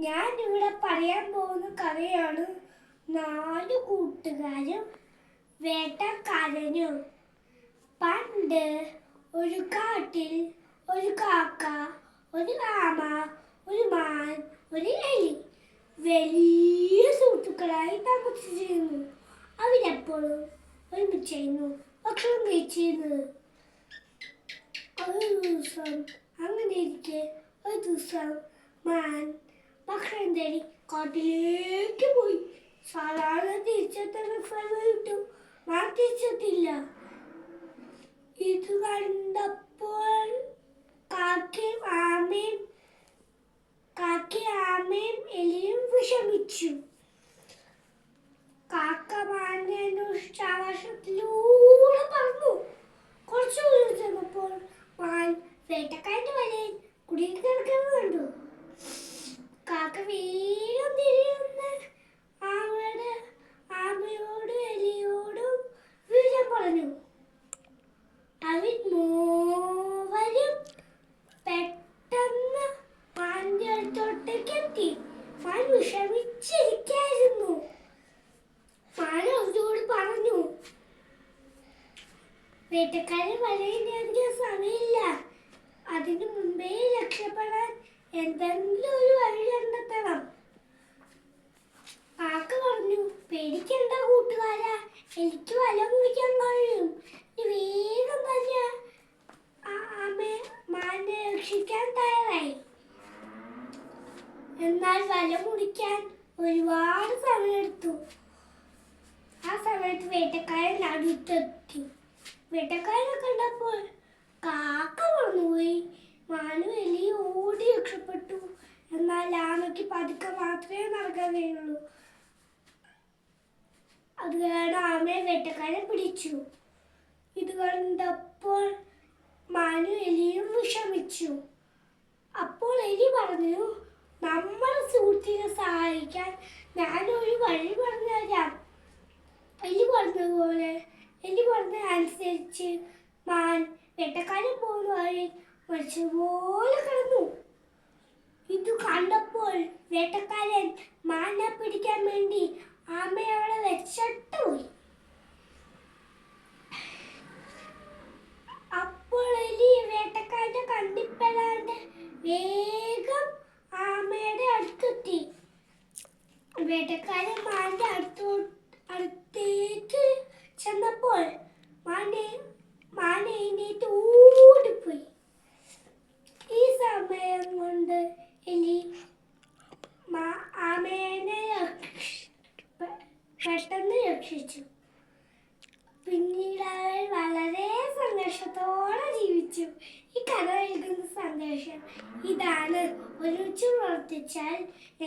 ഞാൻ ഇവിടെ പറയാൻ പോകുന്ന കഥയാണ് നാല് കൂട്ടുകാരും വേട്ടക്കാരനും. പണ്ട് ഒരു കാട്ടിൽ ഒരു കാക്ക, ഒരു ആമ, ഒരു മാൻ, ഒരു എലി വലിയ സുഹൃത്തുക്കളായി താമസിച്ചിരുന്നു. അവരെപ്പോഴും ഒരുമിച്ചായിരുന്നു ഭക്ഷണം കഴിച്ചിരുന്നത്. ഒരു ദിവസം മാൻ ഭക്ഷണം തേടി കാട്ടിലേക്ക് പോയി. സാധാരണ തിരിച്ചെത്തുന്ന സമയം മാൻ തിരിച്ചെത്തില്ല. ഇത് കണ്ടപ്പോൾ കാക്കയും ആമയും എലിയും വിഷമിച്ചു. കാക്ക മാനിനെ അന്വേഷിച്ച് ആകാശത്തിലൂടെ പറന്നു. കുറച്ചു ദൂരം ചെന്നപ്പോൾ മാൻ വേട്ടക്കാരന്റെ വലയിൽ കുടുങ്ങി കിടക്കുന്നത് കണ്ടു. കാക്ക വേഗം തിരിയുന്ന ആമയോടും എലിയോടും വിവരം പറഞ്ഞു. അവർ മൂവരും പെട്ടെന്ന് മാനിന്റെ അടുത്തോട്ടേക്ക് എത്തി. മാൻ വിഷമിച്ചിരിക്കായിരുന്നു. മാൻ അവരോട് പറഞ്ഞു, വേട്ടക്കാരൻ വലയിനധികം സമയമില്ല. അതിനു മുമ്പേ രക്ഷപ്പെടാൻ എന്തെങ്കിലും ഒരു വഴി കണ്ടെത്തണം. കാക്ക പറഞ്ഞു, പേടിക്കണ്ട കൂട്ടുകാരാ, എനിക്ക് വല മുറിക്കാൻ കഴിയും. വേഗം തന്നെ മാനെ രക്ഷിക്കാൻ തയ്യാറായി. എന്നാൽ വല മുറിക്കാൻ ഒരുപാട് സമയമെടുത്തു. ആ സമയത്ത് വേട്ടക്കാരൻ അടുത്തെത്തി. വേട്ടക്കാരനെ കണ്ടപ്പോൾ കാക്ക പറന്നുപോയി. മാനും എലിയും ഓടി രക്ഷപ്പെട്ടു. എന്നാൽ ആമയ്ക്ക് പതുക്കെ മാത്രമേ നടക്കാൻ കഴിയുള്ളൂ. അത് കാരണം ആമയെ വേട്ടക്കാരൻ പിടിച്ചു. ഇത് കണ്ടപ്പോൾ മാനും എലിയും വിഷമിച്ചു. അപ്പോൾ എലി പറഞ്ഞു, നമ്മുടെ സുഹൃത്തിനെ സഹായിക്കാൻ ഞാനൊരു വഴി പറഞ്ഞുതരാം. എലി പറഞ്ഞതനുസരിച്ച് മാൻ വേട്ടക്കാരൻ പോകുന്ന വഴി മരിച്ചതുപോലെ കിടന്നു. ഇത് കണ്ടപ്പോൾ വേട്ടക്കാരൻ മാനെ പിടിക്കാൻ വേണ്ടി ആമയെ അവിടെ വെച്ചിട്ട് പോയി. അപ്പോൾ എലി വേട്ടക്കാരനെ കണ്ടിപ്പെടാണ്ട് വേഗം ആമയുടെ അടുത്തെത്തി. വേട്ടക്കാരൻ മാന്റെ അടുത്തേക്ക് ചെന്നപ്പോൾ മാൻ എഴുന്നേറ്റ് ഓടിപ്പോയി. ഈ സമയം കൊണ്ട് എലി ആമേനെ പെട്ടെന്ന് രക്ഷിച്ചു. പിന്നീട് അവൻ വളരെ സന്തോഷത്തോടെ ജീവിച്ചു. ഈ കഥ നൽകുന്ന സന്ദേശം ഇതാണ്: ഒരുമിച്ച് പ്രവർത്തിച്ചാൽ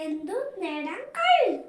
എന്തും നേടാൻ കഴിയും.